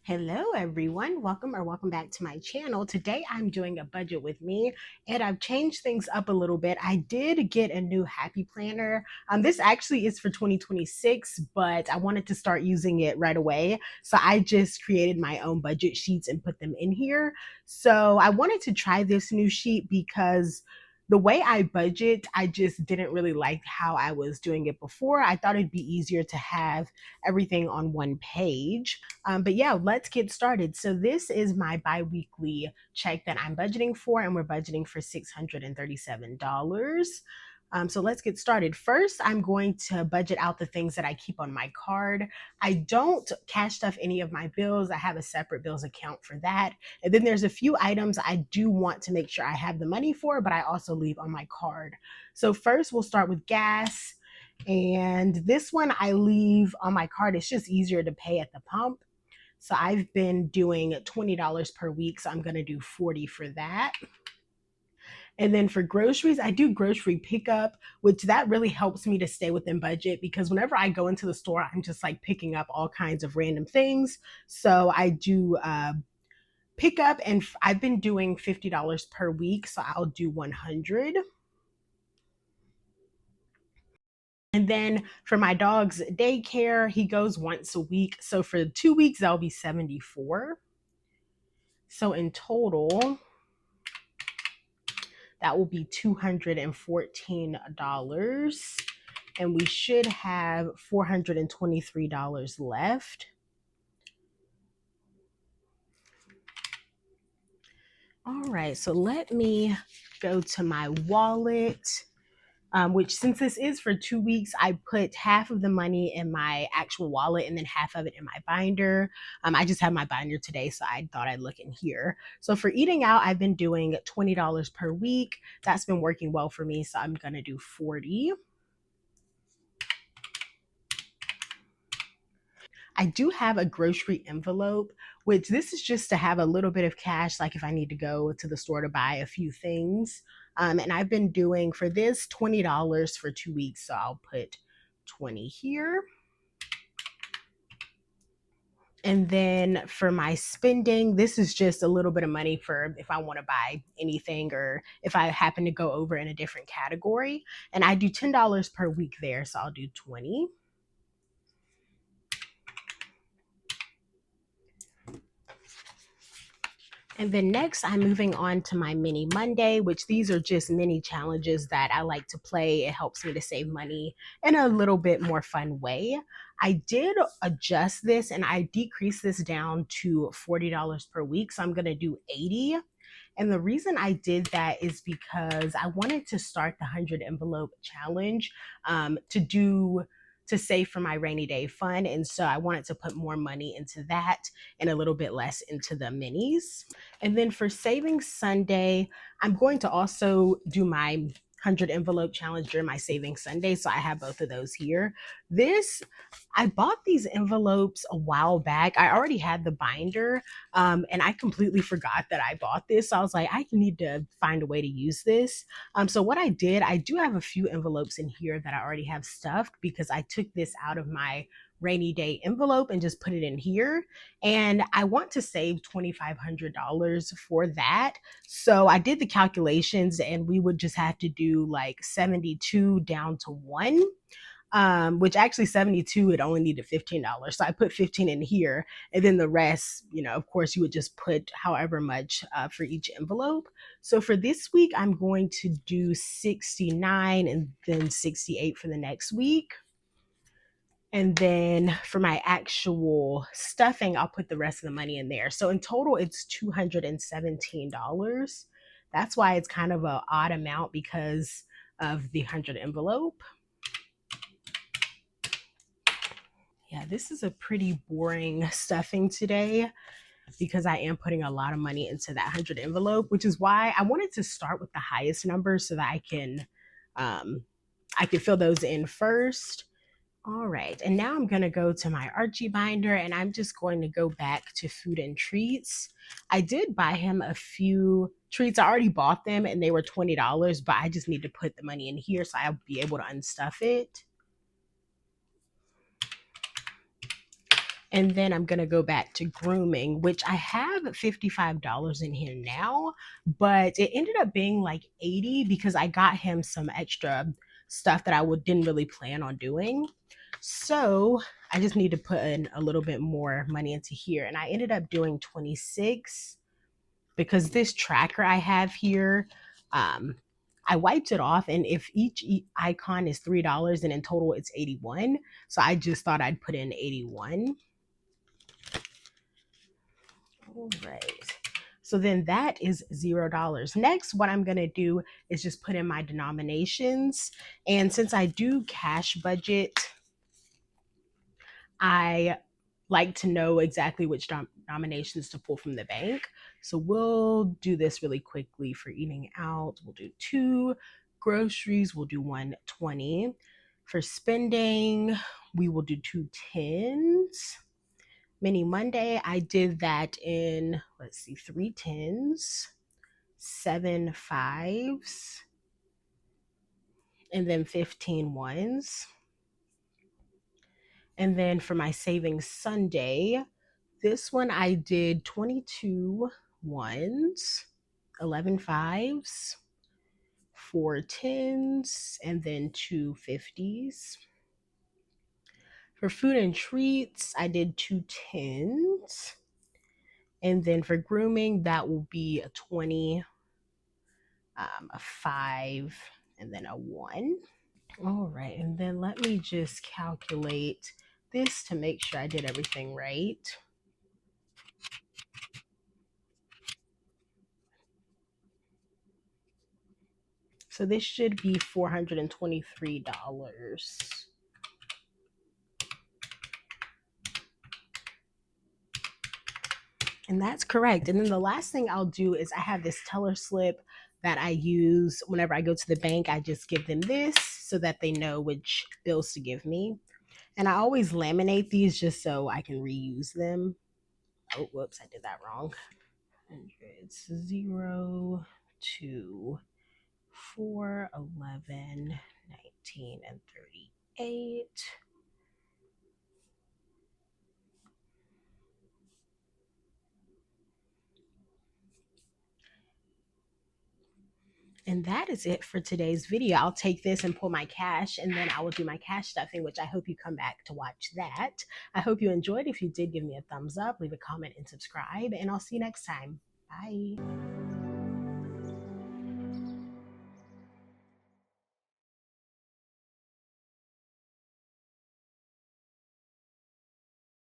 Hello everyone, welcome back to my channel. Today I'm doing a budget with me and I've changed things up a little bit. I did get a new happy planner. This actually is for 2026, but I wanted to start using it right away. So I just created my own budget sheets and put them in here. So I wanted to try this new sheet because the way I budget, I just didn't really like how I was doing it before. I thought it'd be easier to have everything on one page. But yeah, let's get started. So this is my bi-weekly check that I'm budgeting for, and we're budgeting for $637. So let's get started. First, I'm going to budget out the things that I keep on my card. I don't cash stuff any of my bills. I have a separate bills account for that. And then there's a few items I do want to make sure I have the money for, but I also leave on my card. So first, we'll start with gas. And this one I leave on my card. It's just easier to pay at the pump. So I've been doing $20 per week. So I'm going to do 40 for that. And then for groceries, I do grocery pickup, which that really helps me to stay within budget because whenever I go into the store, I'm just like picking up all kinds of random things. So I do pickup, and I've been doing $50 per week. So I'll do 100. And then for my dog's daycare, he goes once a week. So for 2 weeks, that'll be 74. So in total, that will be $214. And we should have $423 left. All right, so let me go to my wallet. Which since this is for 2 weeks, I put half of the money in my actual wallet and then half of it in my binder. I just have my binder today, so I thought I'd look in here. So for eating out, I've been doing $20 per week. That's been working well for me, so I'm gonna do 40. I do have a grocery envelope, which this is just to have a little bit of cash, like if I need to go to the store to buy a few things. And I've been doing for this $20 for 2 weeks, so I'll put 20 here. And then for my spending, this is just a little bit of money for if I want to buy anything or if I happen to go over in a different category. And I do $10 per week there, so I'll do 20. And then next, I'm moving on to my mini Monday, which these are just mini challenges that I like to play. It helps me to save money in a little bit more fun way. I did adjust this and I decreased this down to $40 per week. So I'm going to do 80. And the reason I did that is because I wanted to start the 100 envelope challenge to save for my rainy day fund. And so I wanted to put more money into that and a little bit less into the minis. And then for Savings Sunday, I'm going to also do my 100 envelope challenge during my Savings Sunday. So I have both of those here. I bought these envelopes a while back. I already had the binder, and I completely forgot that I bought this. So I was like, I need to find a way to use this. So what I did, I do have a few envelopes in here that I already have stuffed because I took this out of my rainy day envelope and just put it in here. And I want to save $2,500 for that. So I did the calculations and we would just have to do like 72 down to 1. Which actually 72, it only needed $15. So I put 15 in here. And then the rest, of course, you would just put however much for each envelope. So for this week, I'm going to do 69 and then 68 for the next week. And then for my actual stuffing, I'll put the rest of the money in there. So in total, it's $217. That's why it's kind of an odd amount because of the 100 envelope. Yeah, this is a pretty boring stuffing today because I am putting a lot of money into that 100 envelope, which is why I wanted to start with the highest numbers so that I can fill those in first. All right, and now I'm going to go to my Archie binder and I'm just going to go back to food and treats. I did buy him a few treats. I already bought them and they were $20, but I just need to put the money in here so I'll be able to unstuff it. And then I'm going to go back to grooming, which I have $55 in here now, but it ended up being like 80 because I got him some extra stuff that didn't really plan on doing. So I just need to put in a little bit more money into here. And I ended up doing 26 because this tracker I have here, um, I wiped it off, and if each icon is $3, then in total it's 81. So I just thought I'd put in 81. All right. So then that is $0. Next, what I'm going to do is just put in my denominations. And since I do cash budget, I like to know exactly which denominations to pull from the bank. So we'll do this really quickly for eating out. We'll do 2 groceries. We'll do 120. For spending, we will do 2 tens. Mini Monday, I did that in, 3 tens, 7 5s, and then 15 ones. And then for my savings Sunday, this one I did 22 ones, 11 fives, 4 tens, and then 2 50s. For food and treats, I did 2 tens. And then for grooming, that will be a 20, a 5, and then a 1. All right, and then let me just calculate this to make sure I did everything right. So this should be $423. And that's correct. And then the last thing I'll do is I have this teller slip that I use whenever I go to the bank. I just give them this so that they know which bills to give me. And I always laminate these just so I can reuse them. Oh, whoops, I did that wrong. Hundreds, 0, 2, 4, 11, 19, and 38. And that is it for today's video. I'll take this and pull my cash, and then I will do my cash stuffing, which I hope you come back to watch that. I hope you enjoyed. If you did, give me a thumbs up, leave a comment, and subscribe, and I'll see you next time. Bye.